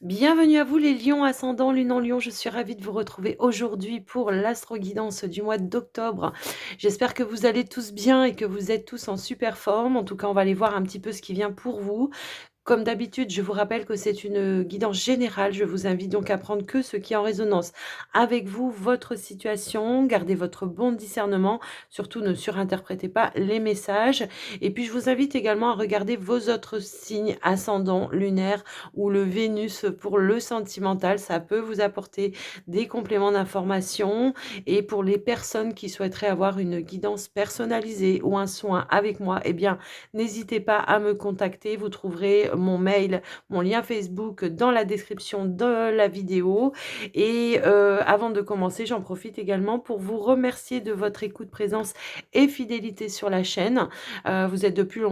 Bienvenue à vous les lions ascendant lune en lion, je suis ravie de vous retrouver aujourd'hui pour l'astro-guidance du mois d'octobre. J'espère que vous allez tous bien et que vous êtes tous en super forme. En tout cas, on va aller voir un petit peu ce qui vient pour vous. Comme d'habitude, je vous rappelle que c'est une guidance générale. Je vous invite donc à prendre que ce qui est en résonance avec vous, votre situation. Gardez votre bon discernement. Surtout, ne surinterprétez pas les messages. Et puis, je vous invite également à regarder vos autres signes ascendants, lunaires ou le Vénus pour le sentimental. Ça peut vous apporter des compléments d'information. Et pour les personnes qui souhaiteraient avoir une guidance personnalisée ou un soin avec moi, eh bien, n'hésitez pas à me contacter. Vous trouverez mon mail, mon lien Facebook dans la description de la vidéo. Et avant de commencer, j'en profite également pour vous remercier de votre écoute, présence et fidélité sur la chaîne. Vous êtes de plus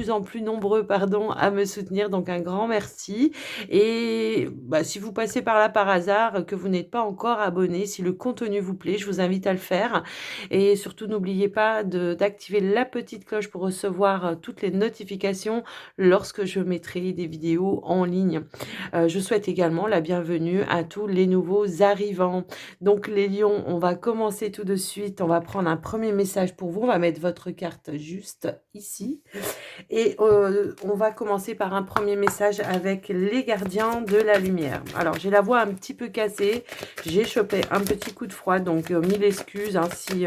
en plus nombreux pardon, à me soutenir, donc un grand merci. Et bah, si vous passez par là par hasard, que vous n'êtes pas encore abonné, si le contenu vous plaît, je vous invite à le faire. Et surtout, n'oubliez pas d'activer la petite cloche pour recevoir toutes les notifications lorsque je mettrai des vidéos en ligne. Je souhaite également la bienvenue à tous les nouveaux arrivants. Donc les lions, on va commencer tout de suite. On va prendre un premier message pour vous. On va mettre votre carte juste ici. Et on va commencer par un premier message avec les gardiens de la lumière. Alors, j'ai la voix un petit peu cassée. J'ai chopé un petit coup de froid, donc mille excuses. Hein, si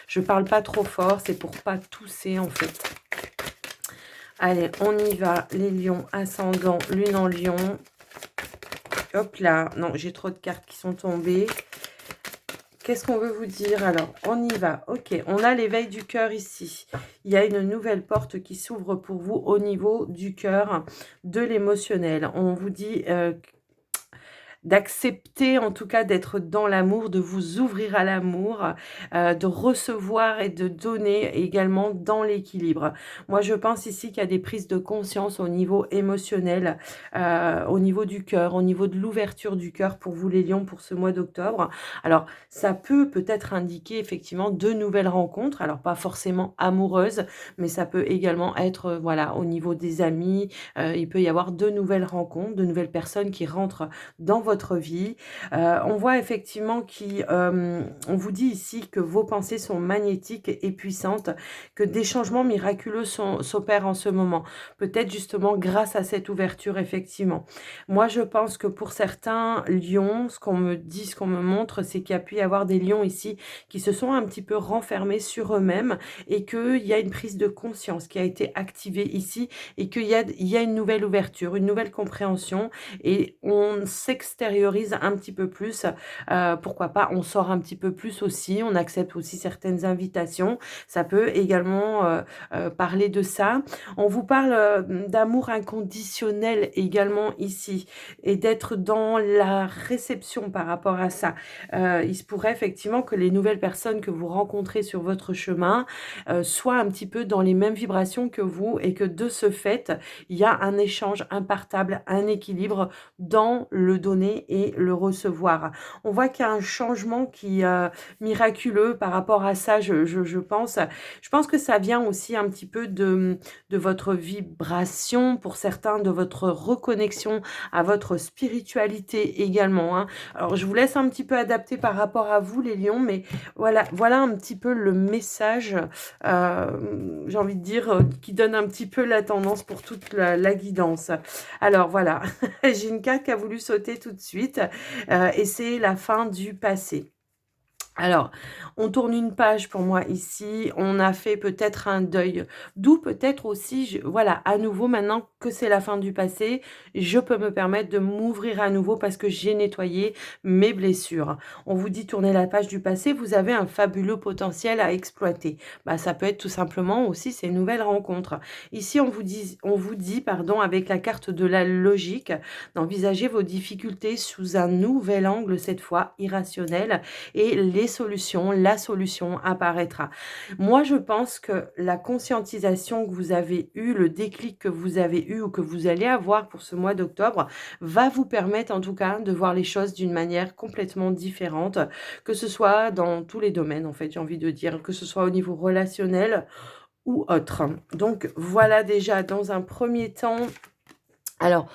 je parle pas trop fort, c'est pour pas tousser en fait. Allez, on y va. Les lions, ascendant, lune en lion. Hop là. Non, j'ai trop de cartes qui sont tombées. Qu'est-ce qu'on veut vous dire? Alors, on y va. Ok, on a l'éveil du cœur ici. Il y a une nouvelle porte qui s'ouvre pour vous au niveau du cœur, de l'émotionnel. On vous dit d'accepter en tout cas d'être dans l'amour, de vous ouvrir à l'amour, de recevoir et de donner également dans l'équilibre. Moi, je pense ici qu'il y a des prises de conscience au niveau émotionnel, au niveau du cœur, au niveau de l'ouverture du cœur pour vous les lions pour ce mois d'octobre. Alors, ça peut peut-être indiquer effectivement de nouvelles rencontres, alors pas forcément amoureuses, mais ça peut également être voilà, au niveau des amis, il peut y avoir de nouvelles rencontres, de nouvelles personnes qui rentrent dans votre vie. On voit effectivement on vous dit ici que vos pensées sont magnétiques et puissantes, que des changements miraculeux s'opèrent en ce moment. Peut-être justement grâce à cette ouverture, effectivement. Moi, je pense que pour certains lions, ce qu'on me dit, ce qu'on me montre, c'est qu'il y a pu y avoir des lions ici qui se sont un petit peu renfermés sur eux-mêmes et qu'il y a une prise de conscience qui a été activée ici et qu'il y a une nouvelle ouverture, une nouvelle compréhension et on s'extériorise un petit peu plus. Pourquoi pas, on sort un petit peu plus aussi, on accepte aussi certaines invitations. Ça peut également parler de ça. On vous parle d'amour inconditionnel également ici et d'être dans la réception par rapport à ça. Il se pourrait effectivement que les nouvelles personnes que vous rencontrez sur votre chemin soient un petit peu dans les mêmes vibrations que vous et que de ce fait, il y a un échange impartable, un équilibre dans le donner et le recevoir. On voit qu'il y a un changement qui miraculeux par rapport à ça, je pense. Je pense que ça vient aussi un petit peu de votre vibration, pour certains, de votre reconnexion à votre spiritualité également. Hein. Alors, je vous laisse un petit peu adapter par rapport à vous, les lions, mais voilà un petit peu le message, j'ai envie de dire, qui donne un petit peu la tendance pour toute la guidance. Alors, voilà, j'ai une carte qui a voulu sauter tout de suite et c'est la fin du passé. Alors, on tourne une page pour moi ici, on a fait peut-être un deuil, d'où peut-être aussi, voilà, à nouveau, maintenant que c'est la fin du passé, je peux me permettre de m'ouvrir à nouveau parce que j'ai nettoyé mes blessures. On vous dit tourner la page du passé, vous avez un fabuleux potentiel à exploiter. Bah, ça peut être tout simplement aussi ces nouvelles rencontres. Ici, on vous dit, pardon, avec la carte de la logique, d'envisager vos difficultés sous un nouvel angle, cette fois irrationnel, et la solution apparaîtra. Moi, je pense que la conscientisation que vous avez eue, le déclic que vous avez eu ou que vous allez avoir pour ce mois d'octobre va vous permettre en tout cas de voir les choses d'une manière complètement différente, que ce soit dans tous les domaines en fait, j'ai envie de dire, que ce soit au niveau relationnel ou autre. Donc voilà déjà dans un premier temps Alors,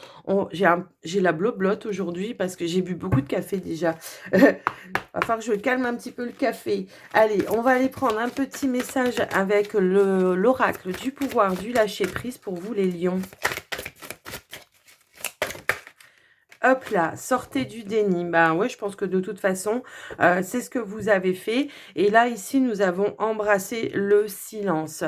j'ai la bloblote aujourd'hui parce que j'ai bu beaucoup de café déjà. Va falloir que je calme un petit peu le café. Allez, on va aller prendre un petit message avec l'oracle du pouvoir du lâcher prise pour vous les lions. Hop là, sortez du déni. Ben ouais, je pense que de toute façon, c'est ce que vous avez fait. Et là, ici, nous avons embrassé le silence.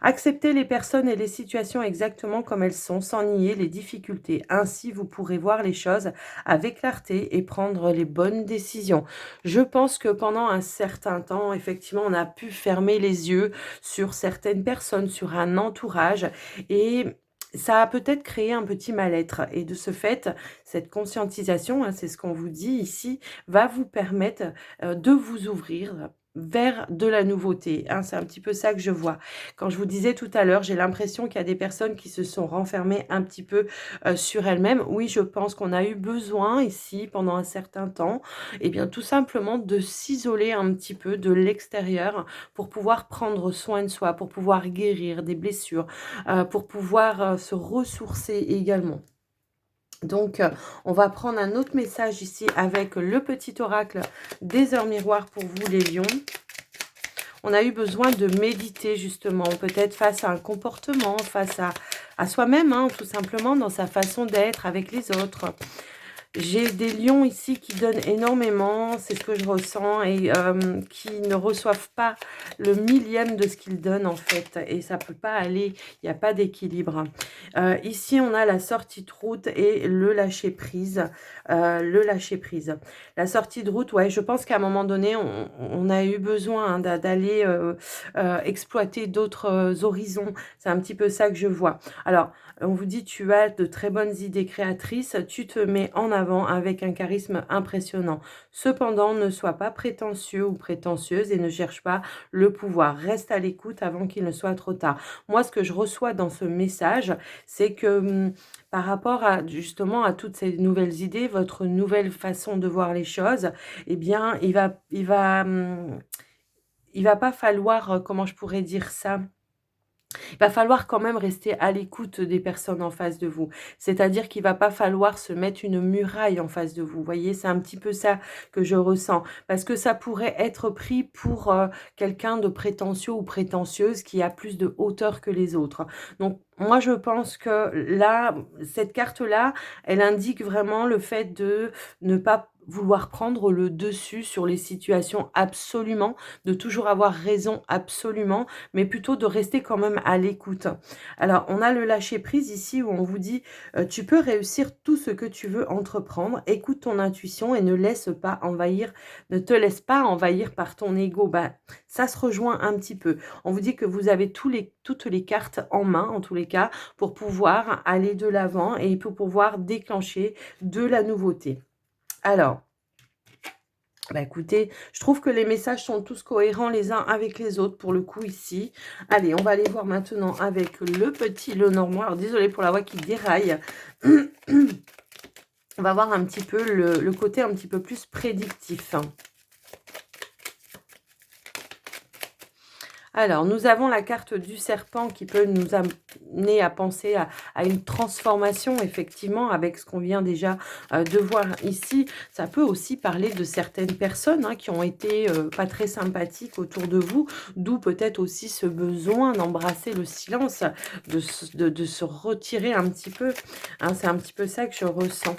Acceptez les personnes et les situations exactement comme elles sont, sans nier les difficultés. Ainsi, vous pourrez voir les choses avec clarté et prendre les bonnes décisions. Je pense que pendant un certain temps, effectivement, on a pu fermer les yeux sur certaines personnes, sur un entourage. Et ça a peut-être créé un petit mal-être. Et de ce fait, cette conscientisation, hein, c'est ce qu'on vous dit ici, va vous permettre de vous ouvrir vers de la nouveauté, hein. C'est un petit peu ça que je vois. Quand je vous disais tout à l'heure, j'ai l'impression qu'il y a des personnes qui se sont renfermées un petit peu sur elles-mêmes. Oui, je pense qu'on a eu besoin ici, pendant un certain temps, et bien tout simplement de s'isoler un petit peu de l'extérieur pour pouvoir prendre soin de soi, pour pouvoir guérir des blessures, pour pouvoir se ressourcer également. Donc, on va prendre un autre message ici avec le petit oracle des heures miroirs pour vous les lions. On a eu besoin de méditer justement, peut-être face à un comportement, face à soi-même, hein, tout simplement dans sa façon d'être avec les autres. J'ai des lions ici qui donnent énormément, c'est ce que je ressens, et qui ne reçoivent pas le millième de ce qu'ils donnent en fait. Et ça peut pas aller, il n'y a pas d'équilibre. Ici, on a la sortie de route et le lâcher prise. Le lâcher prise. La sortie de route, ouais, je pense qu'à un moment donné, on a eu besoin hein, d'aller exploiter d'autres horizons. C'est un petit peu ça que je vois. Alors, on vous dit, tu as de très bonnes idées créatrices, tu te mets en avant avec un charisme impressionnant. Cependant, ne sois pas prétentieux ou prétentieuse et ne cherche pas le pouvoir. Reste à l'écoute avant qu'il ne soit trop tard. Moi, ce que je reçois dans ce message, c'est que par rapport à justement à toutes ces nouvelles idées, votre nouvelle façon de voir les choses, eh bien, il va pas falloir, comment je pourrais dire ça? Il va falloir quand même rester à l'écoute des personnes en face de vous. C'est-à-dire qu'il va pas falloir se mettre une muraille en face de vous. Vous voyez, c'est un petit peu ça que je ressens. Parce que ça pourrait être pris pour quelqu'un de prétentieux ou prétentieuse qui a plus de hauteur que les autres. Donc, moi, je pense que là, cette carte-là, elle indique vraiment le fait de ne pas vouloir prendre le dessus sur les situations absolument, de toujours avoir raison absolument, mais plutôt de rester quand même à l'écoute. Alors, on a le lâcher prise ici où on vous dit tu peux réussir tout ce que tu veux entreprendre, écoute ton intuition et ne te laisse pas envahir par ton ego. Bah, ça se rejoint un petit peu. On vous dit que vous avez toutes les cartes en main, en tous les cas, pour pouvoir aller de l'avant et pour pouvoir déclencher de la nouveauté. Alors, bah écoutez, je trouve que les messages sont tous cohérents les uns avec les autres pour le coup ici. Allez, on va aller voir maintenant avec le petit Lenormand. Alors désolée pour la voix qui déraille. On va voir un petit peu le côté un petit peu plus prédictif. Alors, nous avons la carte du serpent qui peut nous amener à penser à une transformation, effectivement, avec ce qu'on vient déjà de voir ici. Ça peut aussi parler de certaines personnes hein, qui ont été pas très sympathiques autour de vous, d'où peut-être aussi ce besoin d'embrasser le silence, de se retirer un petit peu. Hein, c'est un petit peu ça que je ressens.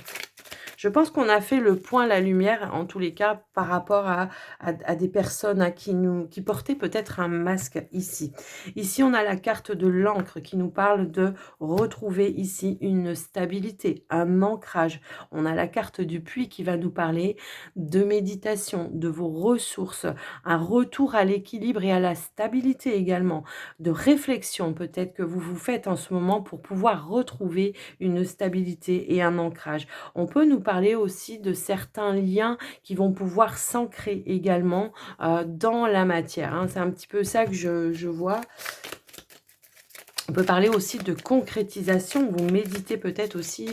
Je pense qu'on a fait le point, la lumière, en tous les cas, par rapport à des personnes hein, qui portaient peut-être un masque ici. Ici, on a la carte de l'encre qui nous parle de retrouver ici une stabilité, un ancrage. On a la carte du puits qui va nous parler de méditation, de vos ressources, un retour à l'équilibre et à la stabilité également, de réflexion peut-être que vous vous faites en ce moment pour pouvoir retrouver une stabilité et un ancrage. On peut nous parler aussi de certains liens qui vont pouvoir s'ancrer également dans la matière. Hein. C'est un petit peu ça que je vois. On peut parler aussi de concrétisation. Vous méditez peut-être aussi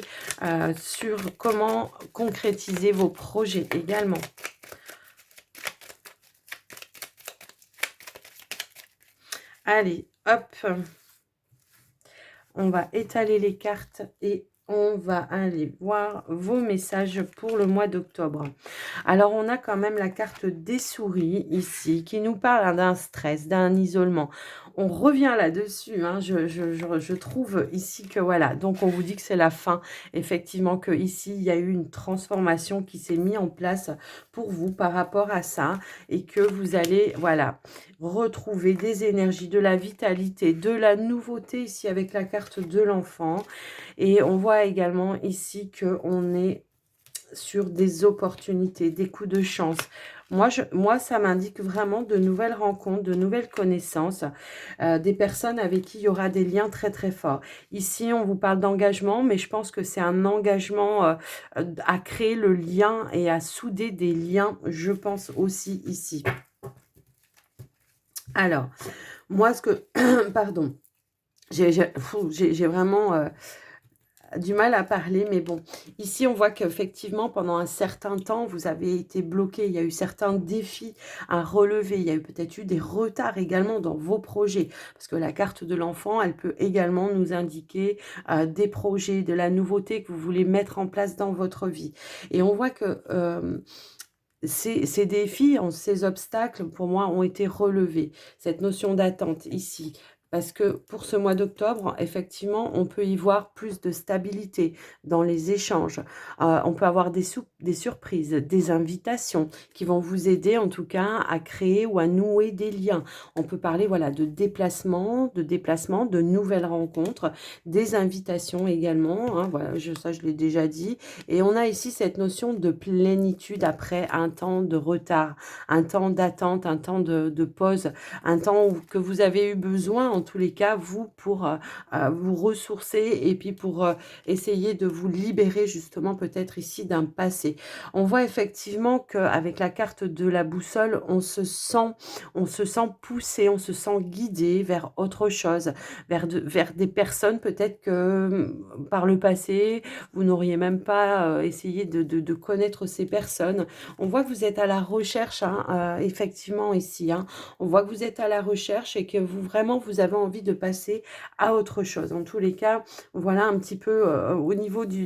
sur comment concrétiser vos projets également. Allez, hop. On va étaler les cartes et On va aller voir vos messages pour le mois d'octobre. Alors, on a quand même la carte des souris ici qui nous parle d'un stress, d'un isolement. On revient là-dessus, hein, je trouve ici que voilà, donc on vous dit que c'est la fin, effectivement, que ici il y a eu une transformation qui s'est mise en place pour vous par rapport à ça et que vous allez, voilà, retrouver des énergies, de la vitalité, de la nouveauté ici avec la carte de l'enfant. Et on voit également ici qu'on est sur des opportunités, des coups de chance. Moi ça m'indique vraiment de nouvelles rencontres, de nouvelles connaissances, des personnes avec qui il y aura des liens très très forts. Ici, on vous parle d'engagement, mais je pense que c'est un engagement à créer le lien et à souder des liens, je pense aussi ici. Alors, moi, ce que... Pardon. J'ai vraiment... du mal à parler, mais bon, ici on voit qu'effectivement pendant un certain temps vous avez été bloqué, il y a eu certains défis à relever, il y a eu peut-être eu des retards également dans vos projets, parce que la carte de l'enfant elle peut également nous indiquer des projets, de la nouveauté que vous voulez mettre en place dans votre vie, et on voit que ces défis, ces obstacles, pour moi, ont été relevés. Cette notion d'attente ici. Parce que pour ce mois d'octobre, effectivement, on peut y voir plus de stabilité dans les échanges. On peut avoir des surprises, des invitations qui vont vous aider en tout cas à créer ou à nouer des liens. On peut parler voilà, de déplacement, de nouvelles rencontres, des invitations également. Hein, voilà, ça, je l'ai déjà dit. Et on a ici cette notion de plénitude après un temps de retard, un temps d'attente, un temps de pause, un temps que vous avez eu besoin, en tous les cas, vous, pour vous ressourcer et puis pour essayer de vous libérer justement peut-être ici d'un passé. On voit effectivement qu'avec la carte de la boussole, on se sent poussé, on se sent guidé vers autre chose, vers des personnes peut-être que par le passé, vous n'auriez même pas essayé de connaître ces personnes. On voit que vous êtes à la recherche, hein, effectivement, ici. Hein. On voit que vous êtes à la recherche et que vous, vraiment, vous avez envie de passer à autre chose. En tous les cas, voilà un petit peu au niveau du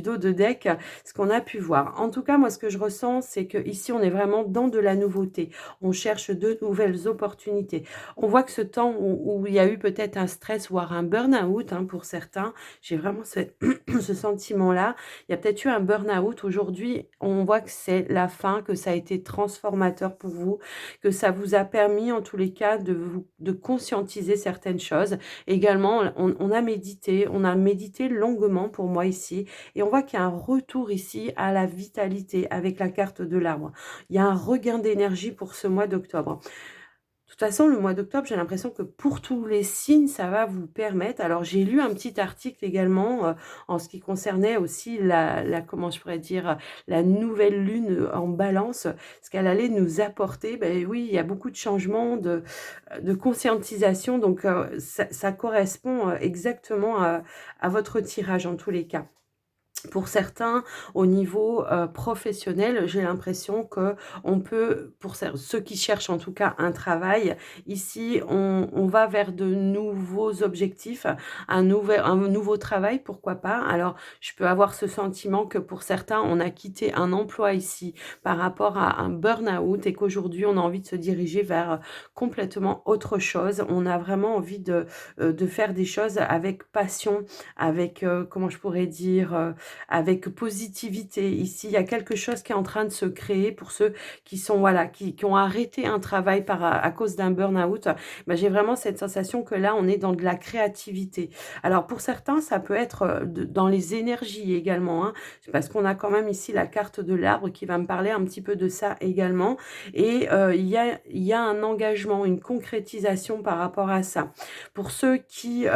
dos de deck, ce qu'on a pu voir. En tout cas, moi, ce que je ressens, c'est que ici, on est vraiment dans de la nouveauté. On cherche de nouvelles opportunités. On voit que ce temps où il y a eu peut-être un stress, voire un burn-out, hein, pour certains, j'ai vraiment ce sentiment-là. Il y a peut-être eu un burn-out. Aujourd'hui, on voit que c'est la fin, que ça a été transformateur pour vous, que ça vous a permis, en tous les cas, de conscientiser certaines choses. Également, on a médité longuement pour moi ici. Et on voit qu'il y a un retour ici à la vitalité avec la carte de l'arbre. Il y a un regain d'énergie pour ce mois d'octobre. De toute façon, le mois d'octobre, j'ai l'impression que pour tous les signes, ça va vous permettre. Alors, j'ai lu un petit article également en ce qui concernait aussi comment je pourrais dire, la nouvelle lune en balance, ce qu'elle allait nous apporter. Ben oui, il y a beaucoup de changements, de conscientisation, donc ça correspond exactement à votre tirage en tous les cas. Pour certains, au niveau professionnel, j'ai l'impression que on peut, pour ceux qui cherchent en tout cas un travail, ici, on va vers de nouveaux objectifs, un nouveau travail, pourquoi pas. Alors, je peux avoir ce sentiment que pour certains, on a quitté un emploi ici par rapport à un burn-out et qu'aujourd'hui, on a envie de se diriger vers complètement autre chose. On a vraiment envie de faire des choses avec passion, avec, comment je pourrais dire, avec positivité. Ici, il y a quelque chose qui est en train de se créer pour ceux qui sont, voilà, qui ont arrêté un travail à cause d'un burn-out. Ben, j'ai vraiment cette sensation que là, on est dans de la créativité. Alors, pour certains, ça peut être dans les énergies également, hein, parce qu'on a quand même ici la carte de l'arbre qui va me parler un petit peu de ça également. Et il y a un engagement, une concrétisation par rapport à ça. Pour ceux qui...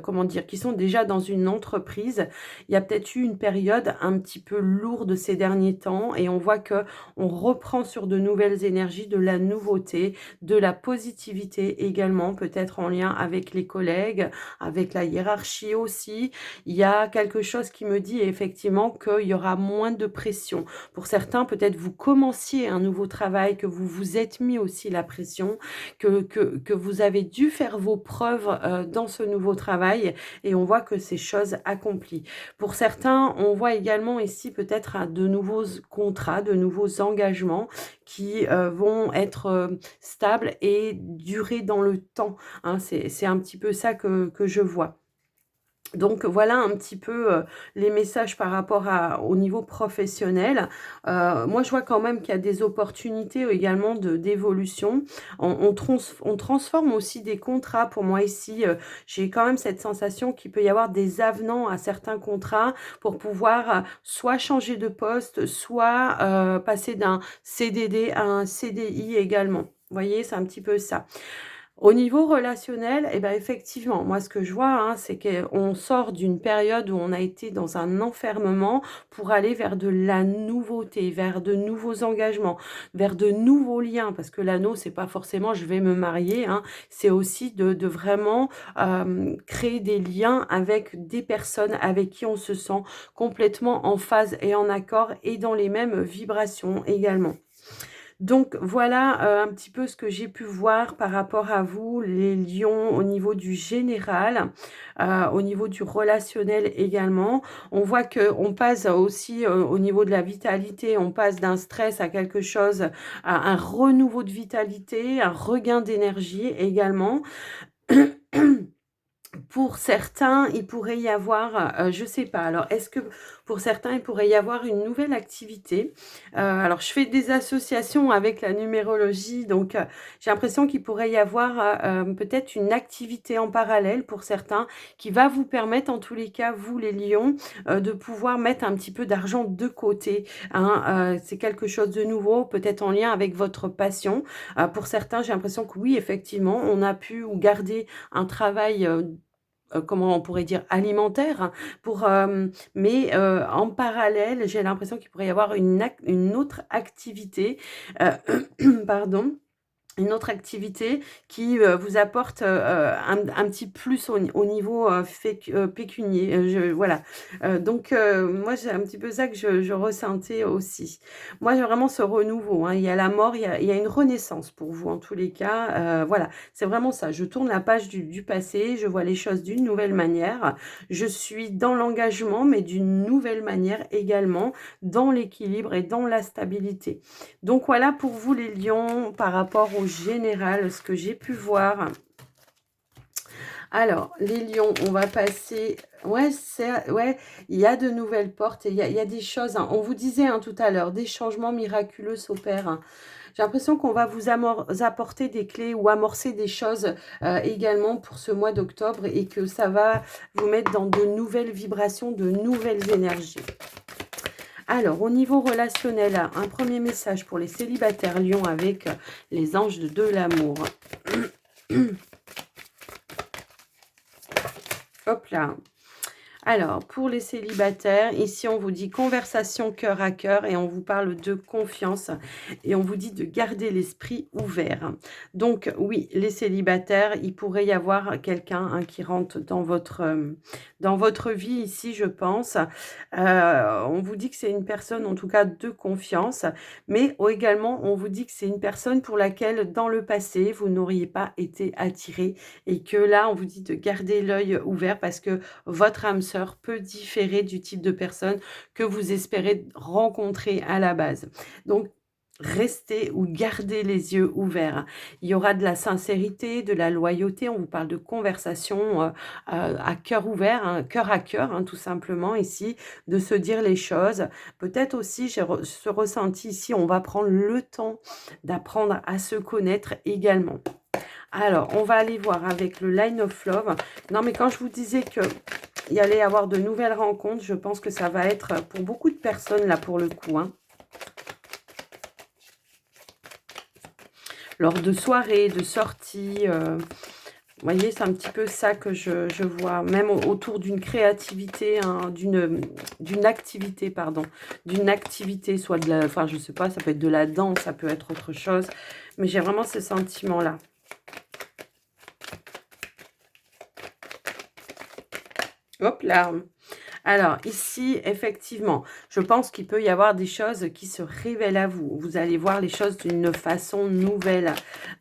comment dire, qui sont déjà dans une entreprise, il y a peut-être eu une période un petit peu lourde ces derniers temps et on voit que on reprend sur de nouvelles énergies, de la nouveauté, de la positivité également, peut-être en lien avec les collègues, avec la hiérarchie aussi. Il y a quelque chose qui me dit effectivement qu'il y aura moins de pression. Pour certains, peut-être vous commenciez un nouveau travail, que vous vous êtes mis aussi la pression, que vous avez dû faire vos preuves dans dans ce nouveau travail et on voit que c'est chose accomplie. Pour certains, on voit également ici peut-être de nouveaux contrats, de nouveaux engagements qui vont être stables et durer dans le temps, hein. C'est un petit peu ça que je vois. Donc voilà un petit peu les messages par rapport au niveau professionnel. Moi, je vois quand même qu'il y a des opportunités également d'évolution. On transforme aussi des contrats. Pour moi ici, j'ai quand même cette sensation qu'il peut y avoir des avenants à certains contrats pour pouvoir soit changer de poste, soit passer d'un CDD à un CDI également. Vous voyez, c'est un petit peu ça. Au niveau relationnel, eh ben, effectivement, moi, ce que je vois, hein, c'est qu'on sort d'une période où on a été dans un enfermement pour aller vers de la nouveauté, vers de nouveaux engagements, vers de nouveaux liens. Parce que l'anneau, c'est pas forcément je vais me marier, hein, c'est aussi de vraiment créer des liens avec des personnes avec qui on se sent complètement en phase et en accord et dans les mêmes vibrations également. Donc voilà un petit peu ce que j'ai pu voir par rapport à vous, les lions, au niveau du général, au niveau du relationnel également. On voit qu'on passe aussi au niveau de la vitalité, on passe d'un stress à quelque chose, à un renouveau de vitalité, un regain d'énergie également. Pour certains, il pourrait y avoir, je sais pas, alors est-ce que pour certains, il pourrait y avoir une nouvelle activité? Alors je fais des associations avec la numérologie, donc j'ai l'impression qu'il pourrait y avoir, peut-être une activité en parallèle pour certains qui va vous permettre en tous les cas, vous les lions, de pouvoir mettre un petit peu d'argent de côté, hein. C'est quelque chose de nouveau, peut-être en lien avec votre passion. Pour certains, j'ai l'impression que oui, effectivement, on a pu ou garder un travail, comment on pourrait dire? Alimentaire, hein, pour, mais en parallèle, j'ai l'impression qu'il pourrait y avoir une autre activité, pardon, une autre activité qui, vous apporte, un petit plus au niveau, pécunier, voilà. Donc moi, c'est un petit peu ça que je ressentais aussi. Moi, j'ai vraiment ce renouveau, hein. Il y a la mort, il y a une renaissance pour vous en tous les cas, voilà. C'est vraiment ça. Je tourne la page du passé, je vois les choses d'une nouvelle manière. Je suis dans l'engagement, mais d'une nouvelle manière également, dans l'équilibre et dans la stabilité. Donc voilà pour vous les lions par rapport au général, ce que j'ai pu voir. Alors, les lions, on va passer... Ouais, ouais, il y a de nouvelles portes et il y a des choses, hein. On vous disait tout à l'heure, des changements miraculeux s'opèrent, hein. J'ai l'impression qu'on va vous apporter des clés ou amorcer des choses également pour ce mois d'octobre et que ça va vous mettre dans de nouvelles vibrations, de nouvelles énergies. Alors, au niveau relationnel, un premier message pour les célibataires lions avec les anges de l'amour. Hop là. Alors, pour les célibataires, ici, on vous dit conversation cœur à cœur et on vous parle de confiance et on vous dit de garder l'esprit ouvert. Donc, oui, les célibataires, il pourrait y avoir quelqu'un qui rentre dans votre vie ici, je pense. On vous dit que c'est une personne, en tout cas, de confiance, mais également, on vous dit que c'est une personne pour laquelle, dans le passé, vous n'auriez pas été attiré et que là, on vous dit de garder l'œil ouvert parce que votre âme sœur peut différer du type de personne que vous espérez rencontrer à la base. Donc, restez ou gardez les yeux ouverts. Il y aura de la sincérité, de la loyauté. On vous parle de conversation à cœur ouvert, hein, cœur à cœur, hein, tout simplement ici, de se dire les choses. Peut-être aussi, j'ai ce ressenti ici, on va prendre le temps d'apprendre à se connaître également. Alors, on va aller voir avec le Line of Love. Non, mais quand je vous disais que il y allait avoir de nouvelles rencontres, je pense que ça va être pour beaucoup de personnes, là, pour le coup, hein. Lors de soirées, de sorties, vous voyez, c'est un petit peu ça que je vois, même autour d'une créativité, hein, d'une activité, pardon, d'une activité, soit de la, enfin, je sais pas, ça peut être de la danse, ça peut être autre chose, mais j'ai vraiment ce sentiment-là. Hop là. Alors ici, effectivement, je pense qu'il peut y avoir des choses qui se révèlent à vous. Vous allez voir les choses d'une façon nouvelle.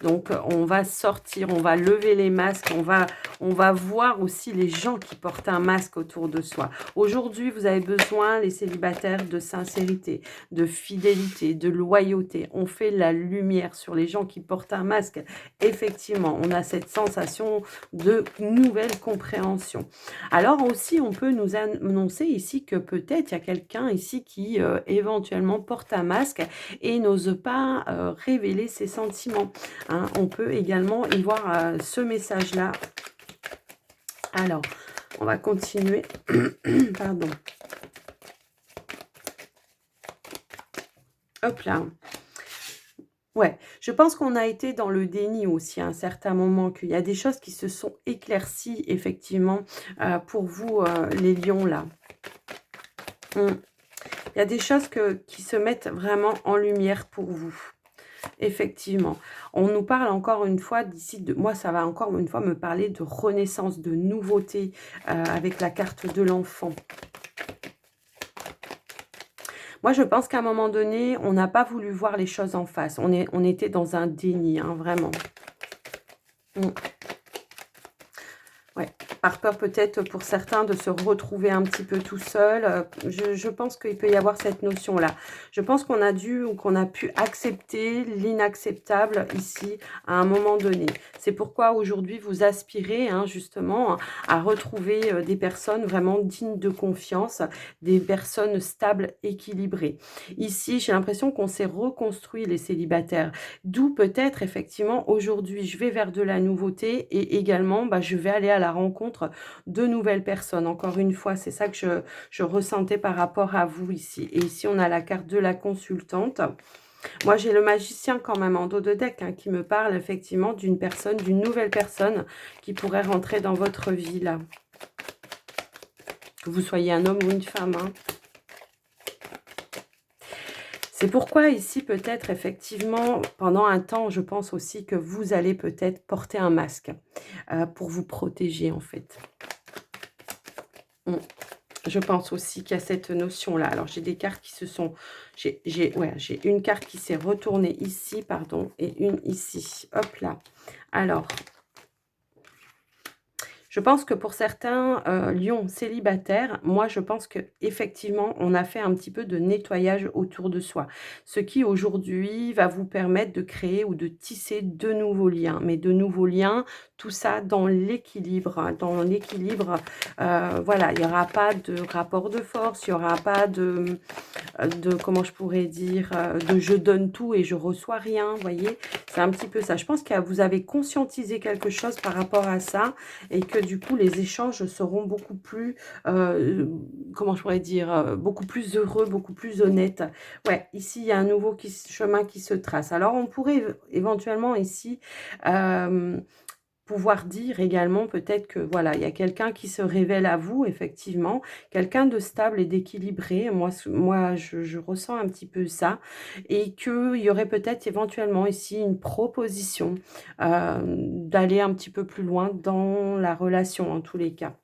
Donc on va sortir, on va lever les masques, on va voir aussi les gens qui portent un masque autour de soi. Aujourd'hui, vous avez besoin, les célibataires, de sincérité, de fidélité, de loyauté. On fait la lumière sur les gens qui portent un masque. Effectivement, on a cette sensation de nouvelle compréhension. Alors aussi, on peut nous annoncer ici que peut-être il y a quelqu'un ici qui éventuellement porte un masque et n'ose pas révéler ses sentiments, hein. On peut également y voir ce message-là. Alors, on va continuer. Pardon. Hop là. Ouais, je pense qu'on a été dans le déni aussi à un certain moment, qu'il y a des choses qui se sont éclaircies effectivement pour vous, les lions là. Mmh. Il y a des choses qui se mettent vraiment en lumière pour vous. Effectivement. On nous parle encore une fois d'ici, moi ça va encore une fois me parler de renaissance, de nouveauté avec la carte de l'enfant. Moi je pense qu'à un moment donné, on n'a pas voulu voir les choses en face. On était dans un déni, hein, vraiment. Mm. Ouais, par peur peut-être pour certains de se retrouver un petit peu tout seul. Je pense qu'il peut y avoir cette notion-là. Je pense qu'on a dû ou qu'on a pu accepter l'inacceptable ici à un moment donné. C'est pourquoi aujourd'hui vous aspirez hein, justement à retrouver des personnes vraiment dignes de confiance, des personnes stables, équilibrées. Ici, j'ai l'impression qu'on s'est reconstruit les célibataires. D'où peut-être effectivement aujourd'hui je vais vers de la nouveauté et également bah, je vais aller à la rencontre de nouvelles personnes. Encore une fois, c'est ça que je ressentais par rapport à vous ici. Et ici, on a la carte de la consultante. Moi, j'ai le magicien quand même en dos de deck hein, qui me parle effectivement d'une personne, d'une nouvelle personne qui pourrait rentrer dans votre vie là. Que vous soyez un homme ou une femme. Hein. C'est pourquoi ici, peut-être, effectivement, pendant un temps, je pense aussi que vous allez peut-être porter un masque pour vous protéger, en fait. Mm. Je pense aussi qu'il y a cette notion-là. Alors, j'ai des cartes qui se sont... J'ai une carte qui s'est retournée ici, pardon, et une ici. Hop là. Alors... Je pense que pour certains lions célibataires, moi je pense que effectivement on a fait un petit peu de nettoyage autour de soi. Ce qui aujourd'hui va vous permettre de créer ou de tisser de nouveaux liens. Mais de nouveaux liens, tout ça dans l'équilibre. Hein, dans l'équilibre, voilà, il n'y aura pas de rapport de force, il n'y aura pas comment je pourrais dire, de je donne tout et je reçois rien, vous voyez. C'est un petit peu ça. Je pense que vous avez conscientisé quelque chose par rapport à ça et que du coup, les échanges seront beaucoup plus, comment je pourrais dire, beaucoup plus heureux, beaucoup plus honnêtes. Ouais, ici, il y a un nouveau chemin qui se trace. Alors, on pourrait éventuellement ici... pouvoir dire également peut-être que voilà, il y a quelqu'un qui se révèle à vous, effectivement, quelqu'un de stable et d'équilibré. Moi je ressens un petit peu ça. Et qu'il y aurait peut-être éventuellement ici une proposition d'aller un petit peu plus loin dans la relation, en tous les cas.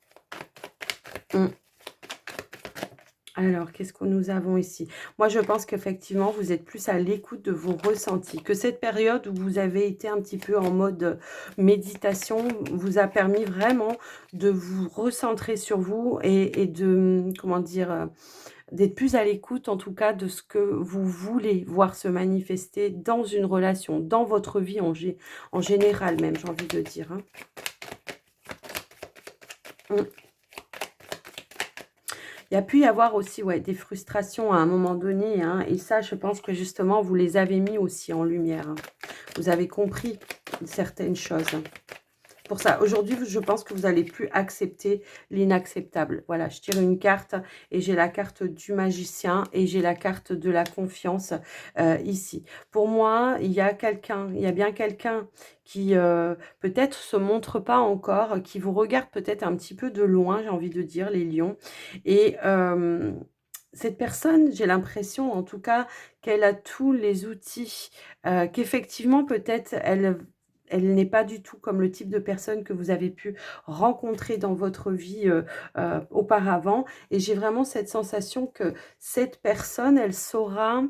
Alors, qu'est-ce que nous avons ici? Moi, je pense qu'effectivement, vous êtes plus à l'écoute de vos ressentis. Que cette période où vous avez été un petit peu en mode méditation vous a permis vraiment de vous recentrer sur vous et de, comment dire, d'être plus à l'écoute, en tout cas, de ce que vous voulez voir se manifester dans une relation, dans votre vie en général même, j'ai envie de dire. Hein. Il y a pu y avoir aussi ouais, des frustrations à un moment donné. Hein, et ça, je pense que justement, vous les avez mis aussi en lumière. Hein. Vous avez compris certaines choses. Pour ça, aujourd'hui, je pense que vous n'allez plus accepter l'inacceptable. Voilà, je tire une carte et j'ai la carte du magicien et j'ai la carte de la confiance ici. Pour moi, il y a bien quelqu'un qui peut-être se montre pas encore, qui vous regarde peut-être un petit peu de loin, j'ai envie de dire, les lions. Et cette personne, j'ai l'impression en tout cas qu'elle a tous les outils, qu'effectivement peut-être elle n'est pas du tout comme le type de personne que vous avez pu rencontrer dans votre vie auparavant. Et j'ai vraiment cette sensation que cette personne, elle saura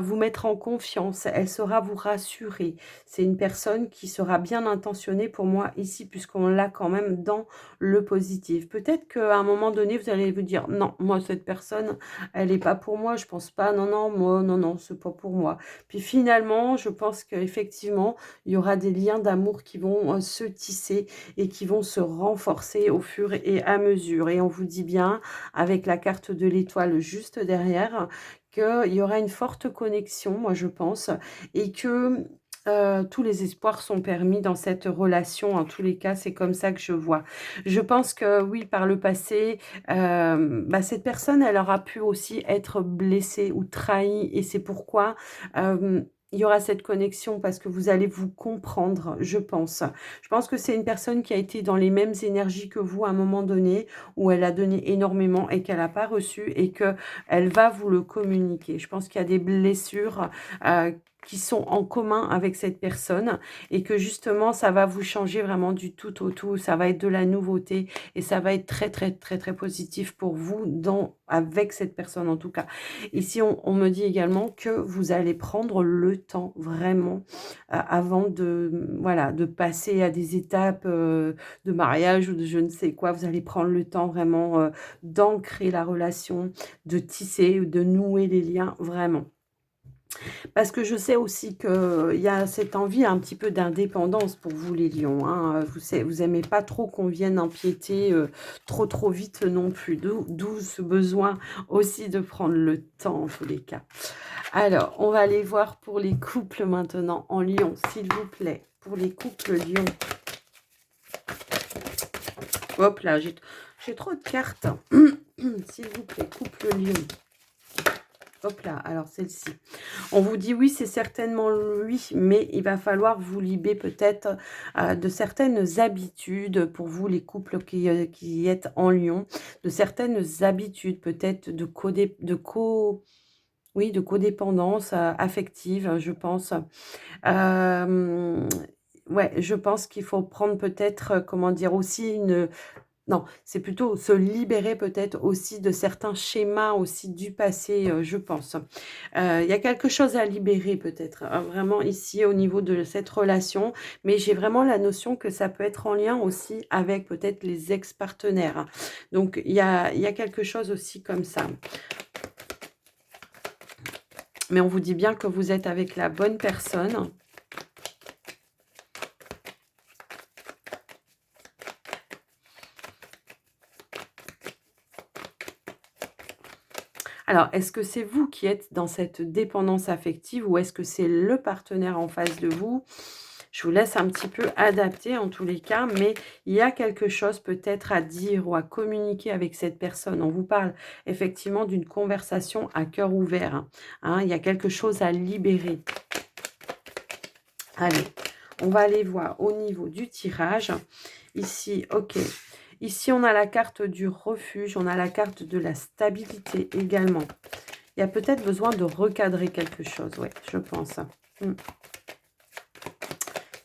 vous mettre en confiance, elle saura vous rassurer. C'est une personne qui sera bien intentionnée pour moi ici, puisqu'on l'a quand même dans le positif. Peut-être qu'à un moment donné, vous allez vous dire: «Non, moi cette personne, elle est pas pour moi, je pense pas, non, non, moi, non, non, c'est pas pour moi». Puis finalement, je pense qu'effectivement, il y aura des liens d'amour qui vont, se tisser et qui vont se renforcer au fur et à mesure. Et on vous dit bien, avec la carte de l'étoile juste derrière, qu'il y aura une forte connexion, moi je pense, et que tous les espoirs sont permis dans cette relation. En tous les cas, c'est comme ça que je vois. Je pense que oui, par le passé, bah, cette personne, elle aura pu aussi être blessée ou trahie, et c'est pourquoi il y aura cette connexion, parce que vous allez vous comprendre, je pense. Je pense que c'est une personne qui a été dans les mêmes énergies que vous à un moment donné, où elle a donné énormément et qu'elle n'a pas reçu, et que elle va vous le communiquer. Je pense qu'il y a des blessures, qui sont en commun avec cette personne, et que justement ça va vous changer vraiment du tout au tout. Ça va être de la nouveauté, et ça va être très, très, très, très positif pour vous avec cette personne en tout cas. Ici, on me dit également que vous allez prendre le temps vraiment, avant de, voilà, de passer à des étapes, de mariage ou de je ne sais quoi. Vous allez prendre le temps vraiment, d'ancrer la relation, de tisser ou de nouer les liens, vraiment. Parce que je sais aussi qu'il y a cette envie un petit peu d'indépendance pour vous les lions, hein. Vous aimez pas trop qu'on vienne empiéter, trop, trop vite non plus. D'où ce besoin aussi de prendre le temps en tous les cas. Alors, on va aller voir pour les couples maintenant en lion, s'il vous plaît. Pour les couples lions. Hop là, j'ai trop de cartes. S'il vous plaît, couple lion. Hop là, alors celle-ci. On vous dit oui, c'est certainement lui, mais il va falloir vous libérer peut-être de certaines habitudes, pour vous les couples qui êtes en lion, de certaines habitudes peut-être oui, de codépendance affective, je pense. Euh, ouais, je pense qu'il faut prendre peut-être, comment dire, aussi une... Non, c'est plutôt se libérer peut-être aussi de certains schémas aussi du passé, je pense. Il y a quelque chose à libérer peut-être, vraiment ici au niveau de cette relation, mais j'ai vraiment la notion que ça peut être en lien aussi avec peut-être les ex-partenaires. Donc il y a quelque chose aussi comme ça. Mais on vous dit bien que vous êtes avec la bonne personne. Alors, est-ce que c'est vous qui êtes dans cette dépendance affective, ou est-ce que c'est le partenaire en face de vous? Je vous laisse un petit peu adapter en tous les cas, mais il y a quelque chose peut-être à dire ou à communiquer avec cette personne. On vous parle effectivement d'une conversation à cœur ouvert, hein. Il y a quelque chose à libérer. Allez, on va aller voir au niveau du tirage. Ici, ok. Ici, on a la carte du refuge, on a la carte de la stabilité également. Il y a peut-être besoin de recadrer quelque chose, oui, je pense. Il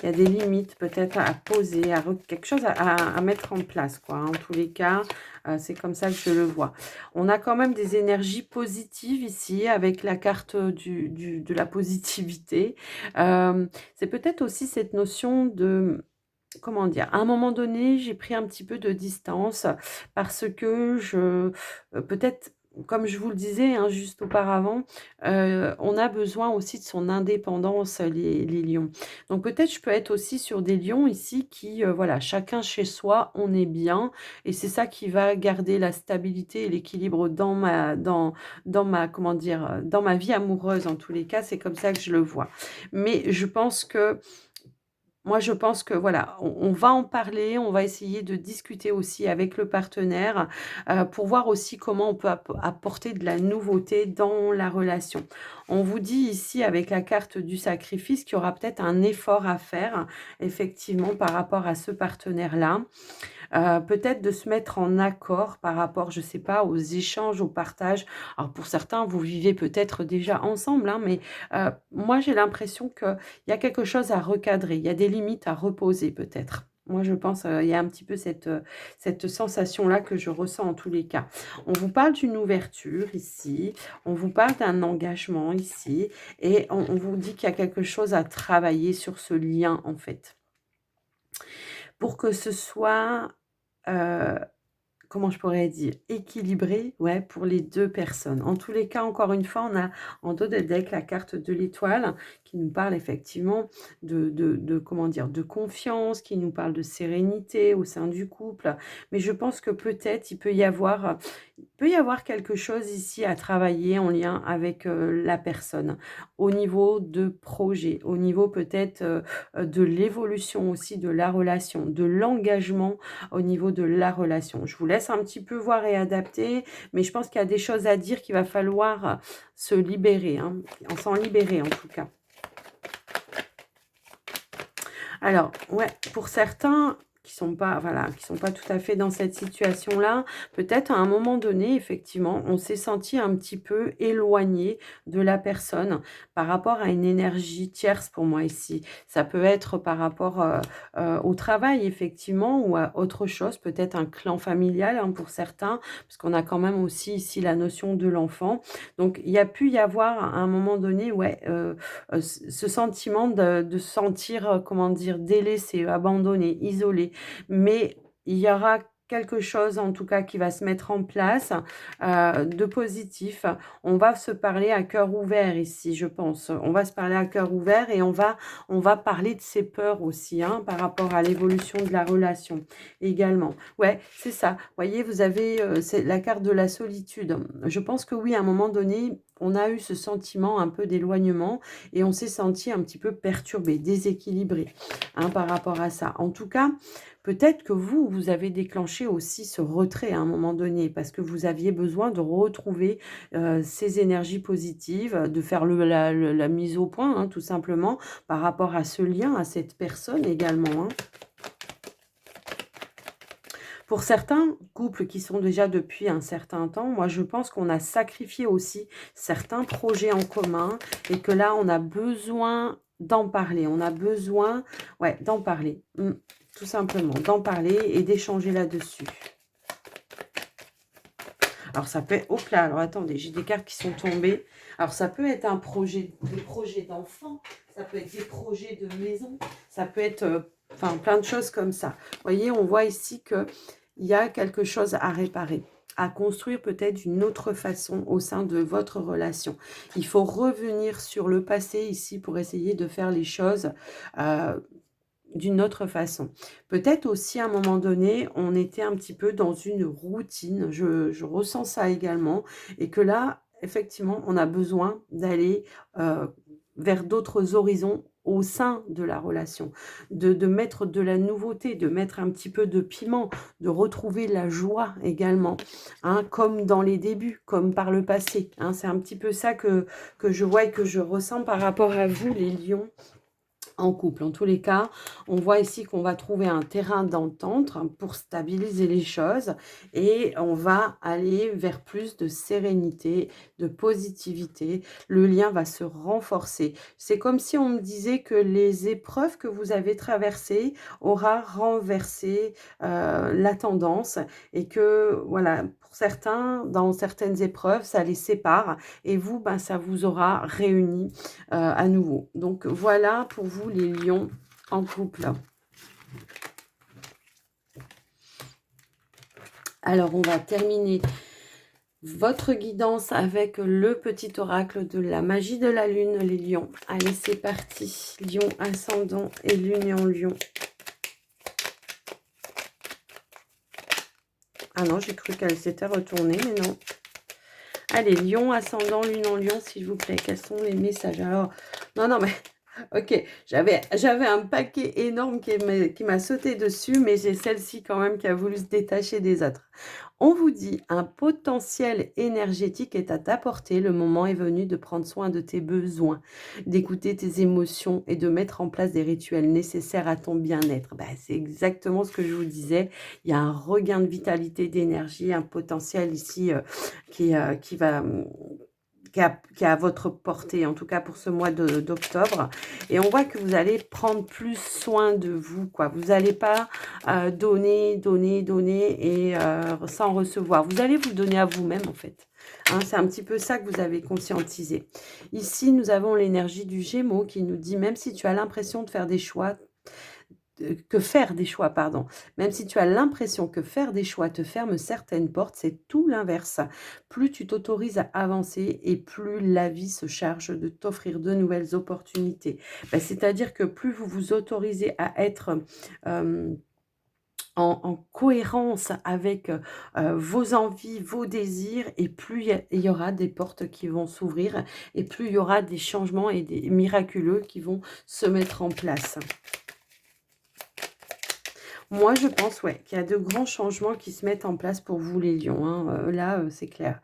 y a des limites peut-être à poser, quelque chose à mettre en place, quoi. En tous les cas, c'est comme ça que je le vois. On a quand même des énergies positives ici avec la carte de la positivité. C'est peut-être aussi cette notion de... Comment dire? À un moment donné, j'ai pris un petit peu de distance parce que peut-être, comme je vous le disais, hein, juste auparavant, on a besoin aussi de son indépendance, les lions. Donc peut-être je peux être aussi sur des lions ici qui, voilà, chacun chez soi, on est bien, et c'est ça qui va garder la stabilité et l'équilibre dans ma comment dire? Dans ma vie amoureuse en tous les cas, c'est comme ça que je le vois. Mais je pense que moi, je pense que voilà, on va en parler, on va essayer de discuter aussi avec le partenaire, pour voir aussi comment on peut apporter de la nouveauté dans la relation. On vous dit ici avec la carte du sacrifice qu'il y aura peut-être un effort à faire, effectivement, par rapport à ce partenaire-là. peut-être de se mettre en accord par rapport, je ne sais pas, aux échanges, au partage. Alors pour certains, vous vivez peut-être déjà ensemble, hein, mais moi j'ai l'impression qu'il y a quelque chose à recadrer, il y a des limites à reposer peut-être. Moi, je pense, il y a un petit peu cette sensation-là que je ressens en tous les cas. On vous parle d'une ouverture ici, on vous parle d'un engagement ici, et on vous dit qu'il y a quelque chose à travailler sur ce lien, en fait. Pour que ce soit, heu, comment je pourrais dire? Équilibré, ouais, pour les 2 personnes. En tous les cas, encore une fois, on a en dos de deck la carte de l'étoile qui nous parle effectivement de comment dire? De confiance, qui nous parle de sérénité au sein du couple. Mais je pense que peut-être il peut y avoir quelque chose ici à travailler en lien avec, la personne. Au niveau de projet, au niveau peut-être, de l'évolution aussi de la relation, de l'engagement au niveau de la relation. Je vous laisse un petit peu voir et adapter, mais je pense qu'il y a des choses à dire qu'il va falloir se libérer, hein, s'en libérer en tout cas. Alors, ouais, pour certains qui sont pas, voilà, qui sont pas tout à fait dans cette situation-là, peut-être à un moment donné, effectivement, on s'est senti un petit peu éloigné de la personne par rapport à une énergie tierce pour moi ici. Ça peut être par rapport au travail, effectivement, ou à autre chose, peut-être un clan familial hein, pour certains, parce qu'on a quand même aussi ici la notion de l'enfant. Donc, il y a pu y avoir à un moment donné, ouais, ce sentiment de se sentir, comment dire? Délaissé, abandonné, isolé. Mais il y aura quelque chose, en tout cas, qui va se mettre en place, de positif. On va se parler à cœur ouvert ici, je pense. On va se parler à cœur ouvert et on va parler de ses peurs aussi, hein, par rapport à l'évolution de la relation, également. Ouais, c'est ça. Vous voyez, vous avez, c'est la carte de la solitude. Je pense que oui, à un moment donné, on a eu ce sentiment un peu d'éloignement et on s'est senti un petit peu perturbé, déséquilibré, hein, par rapport à ça. En tout cas, peut-être que vous avez déclenché aussi ce retrait à un moment donné parce que vous aviez besoin de retrouver, ces énergies positives, de faire la mise au point, hein, tout simplement, par rapport à ce lien, à cette personne également, hein. Pour certains couples qui sont déjà depuis un certain temps, moi je pense qu'on a sacrifié aussi certains projets en commun et que là on a besoin d'en parler. On a besoin, ouais, d'en parler. Tout simplement, d'en parler et d'échanger là-dessus. Alors ça peut être... Hop là, alors attendez, j'ai des cartes qui sont tombées. Alors ça peut être un projet, des projets d'enfants, ça peut être des projets de maison, ça peut être enfin plein de choses comme ça. Vous voyez, on voit ici que il y a quelque chose à réparer, à construire peut-être d'une autre façon au sein de votre relation. Il faut revenir sur le passé ici pour essayer de faire les choses d'une autre façon. Peut-être aussi à un moment donné, on était un petit peu dans une routine, je ressens ça également, et que là, effectivement, on a besoin d'aller vers d'autres horizons au sein de la relation, de mettre de la nouveauté, de mettre un petit peu de piment, de retrouver la joie également, hein, comme dans les débuts, comme par le passé. Hein, c'est un petit peu ça que je vois et que je ressens par rapport à vous, les lions, en couple. En tous les cas, on voit ici qu'on va trouver un terrain d'entente pour stabiliser les choses et on va aller vers plus de sérénité, de positivité. Le lien va se renforcer. C'est comme si on me disait que les épreuves que vous avez traversées aura renversé la tendance et que, voilà, pour certains, dans certaines épreuves, ça les sépare et vous, ben, ça vous aura réunis à nouveau. Donc voilà pour vous les lions en couple. Alors on va terminer votre guidance avec le petit oracle de la magie de la lune, les lions. Allez, c'est parti. Lion ascendant et lune en lion. Ah non, j'ai cru qu'elle s'était retournée, mais non. Allez, lion ascendant, lune en lion, s'il vous plaît. Quels sont les messages? Alors, non, mais OK, j'avais un paquet énorme qui m'a sauté dessus, mais j'ai celle-ci quand même qui a voulu se détacher des autres. On vous dit: «Un potentiel énergétique est à ta portée, le moment est venu de prendre soin de tes besoins, d'écouter tes émotions et de mettre en place des rituels nécessaires à ton bien-être». Bah, c'est exactement ce que je vous disais. Il y a un regain de vitalité, d'énergie, un potentiel ici, qui va, qui est à votre portée, en tout cas pour ce mois de d'octobre, et on voit que vous allez prendre plus soin de vous, quoi. Vous allez pas, donner, donner, donner et sans recevoir. Vous allez vous donner à vous-même, en fait, hein. C'est un petit peu ça que vous avez conscientisé. Ici, nous avons l'énergie du Gémeaux qui nous dit: «Même si tu as l'impression de faire des choix, que faire des choix, pardon. Même si tu as l'impression que faire des choix te ferme certaines portes, c'est tout l'inverse. Plus tu t'autorises à avancer et plus la vie se charge de t'offrir de nouvelles opportunités. Bah, c'est-à-dire que plus vous vous autorisez à être, hem, en cohérence avec, vos envies, vos désirs, et plus il y aura des portes qui vont s'ouvrir et plus il y aura des changements et des miraculeux qui vont se mettre en place. Moi, je pense, ouais, qu'il y a de grands changements qui se mettent en place pour vous les lions, hein, là, c'est clair.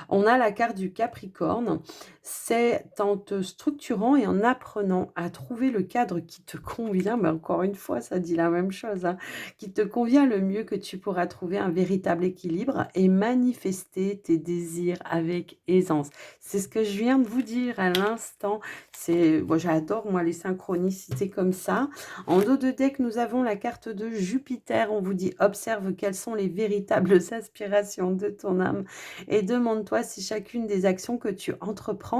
On a la carte du Capricorne. C'est en te structurant et en apprenant à trouver le cadre qui te convient, mais encore une fois, ça dit la même chose, hein, qui te convient le mieux, que tu pourras trouver un véritable équilibre et manifester tes désirs avec aisance. C'est ce que je viens de vous dire à l'instant. C'est moi, j'adore, moi, les synchronicités comme ça. En dos de deck, nous avons la carte de Jupiter. On vous dit: «Observe quelles sont les véritables aspirations de ton âme et demande-toi si chacune des actions que tu entreprends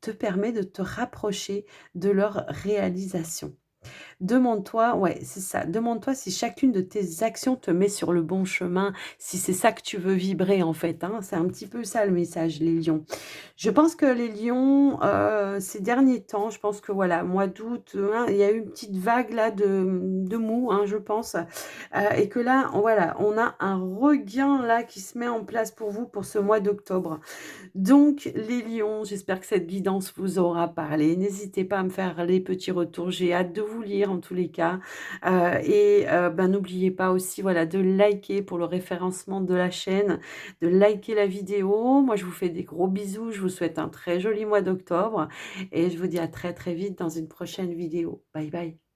te permet de te rapprocher de leur réalisation». Demande-toi, ouais, c'est ça, demande-toi si chacune de tes actions te met sur le bon chemin, si c'est ça que tu veux vibrer, en fait, hein. C'est un petit peu ça le message, les lions. Je pense que les lions, ces derniers temps, je pense que voilà, mois d'août, hein, il y a eu une petite vague là de mou, hein, je pense, et que là, voilà, on a un regain là qui se met en place pour vous pour ce mois d'octobre. Donc les lions, j'espère que cette guidance vous aura parlé. N'hésitez pas à me faire les petits retours. J'ai hâte de vous lire en tous les cas. Ben, n'oubliez pas aussi, voilà, de liker pour le référencement de la chaîne, de liker la vidéo. Moi, je vous fais des gros bisous. Je vous souhaite un très joli mois d'octobre et je vous dis à très, très vite dans une prochaine vidéo. Bye bye.